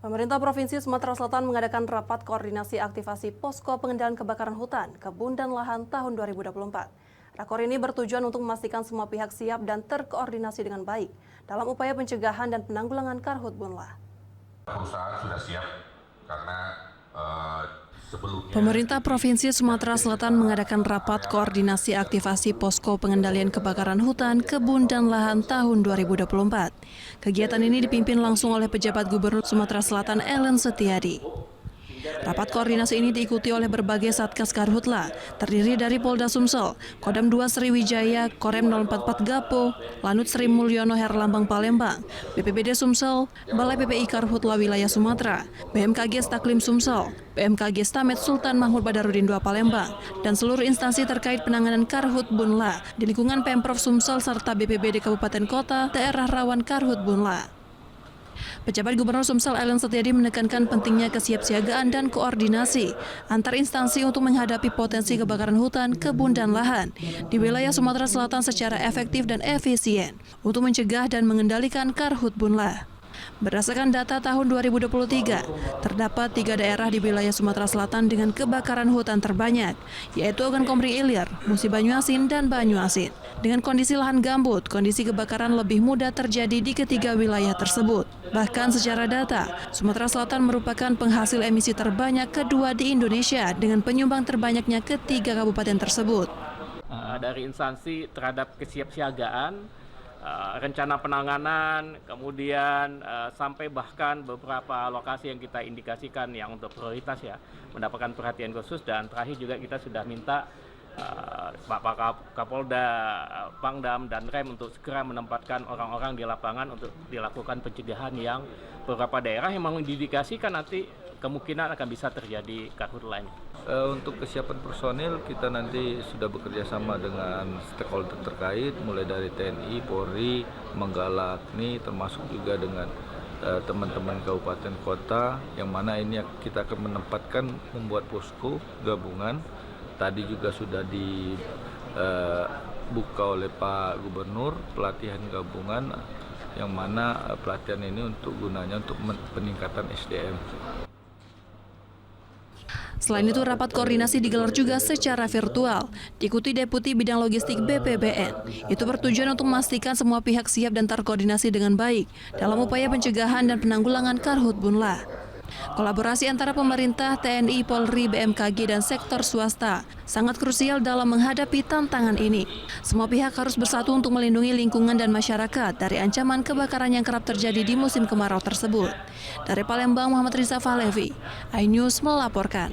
Pemerintah Provinsi Sumatera Selatan mengadakan rapat koordinasi aktivasi posko pengendalian kebakaran hutan, kebun, dan lahan tahun 2024. Rakor ini bertujuan untuk memastikan semua pihak siap dan terkoordinasi dengan baik dalam upaya pencegahan dan penanggulangan karhutbunlah. Perusahaan sudah siap karena sebelumnya Pemerintah Provinsi Sumatera Selatan mengadakan rapat koordinasi aktivasi posko pengendalian kebakaran hutan, kebun, dan lahan tahun 2024. Kegiatan ini dipimpin langsung oleh pejabat Gubernur Sumatera Selatan Ellen Setiadi. Rapat koordinasi ini diikuti oleh berbagai Satgas Karhutla, terdiri dari Polda Sumsel, Kodam 2 Sriwijaya, Korem 044 Gapo, Lanut Sri Mulyono Herlambang Palembang, BPBD Sumsel, Balai PPI Karhutla Wilayah Sumatera, BMKG Staklim Sumsel, BMKG Stamet Sultan Mahmud Badarudin II Palembang, dan seluruh instansi terkait penanganan karhutbunlah di lingkungan Pemprov Sumsel serta BPBD Kabupaten Kota daerah rawan karhutbunlah. Pejabat Gubernur Sumsel Ellen Setiadi menekankan pentingnya kesiapsiagaan dan koordinasi antar instansi untuk menghadapi potensi kebakaran hutan, kebun, dan lahan di wilayah Sumatera Selatan secara efektif dan efisien untuk mencegah dan mengendalikan karhutbunlah. Berdasarkan data tahun 2023, terdapat 3 daerah di wilayah Sumatera Selatan dengan kebakaran hutan terbanyak, yaitu Ogan Komering Ilir, Musi Banyuasin, dan Banyuasin. Dengan kondisi lahan gambut, kondisi kebakaran lebih mudah terjadi di ketiga wilayah tersebut. Bahkan secara data, Sumatera Selatan merupakan penghasil emisi terbanyak kedua di Indonesia dengan penyumbang terbanyaknya ketiga kabupaten tersebut. Dari instansi terhadap kesiapsiagaan, rencana penanganan, kemudian sampai bahkan beberapa lokasi yang kita indikasikan yang untuk prioritas ya mendapatkan perhatian khusus, dan terakhir juga kita sudah minta Pak Kapolda, Pangdam, dan Rem untuk segera menempatkan orang-orang di lapangan untuk dilakukan pencegahan yang beberapa daerah yang memang diindikasikan nanti kemungkinan akan bisa terjadi karhutlah. Untuk kesiapan personil, kita nanti sudah bekerja sama dengan stakeholder terkait, mulai dari TNI, Polri, Manggalakni, termasuk juga dengan teman-teman kabupaten kota, yang mana ini kita akan menempatkan membuat posko gabungan. Tadi juga sudah dibuka oleh Pak Gubernur pelatihan gabungan, yang mana pelatihan ini gunanya untuk peningkatan SDM. Selain itu, rapat koordinasi digelar juga secara virtual, diikuti Deputi Bidang Logistik BPBN. Itu bertujuan untuk memastikan semua pihak siap dan terkoordinasi dengan baik dalam upaya pencegahan dan penanggulangan karhutbunlah. Kolaborasi antara pemerintah, TNI, Polri, BMKG, dan sektor swasta sangat krusial dalam menghadapi tantangan ini. Semua pihak harus bersatu untuk melindungi lingkungan dan masyarakat dari ancaman kebakaran yang kerap terjadi di musim kemarau tersebut. Dari Palembang, Muhammad Riza Fahlevi, iNews melaporkan.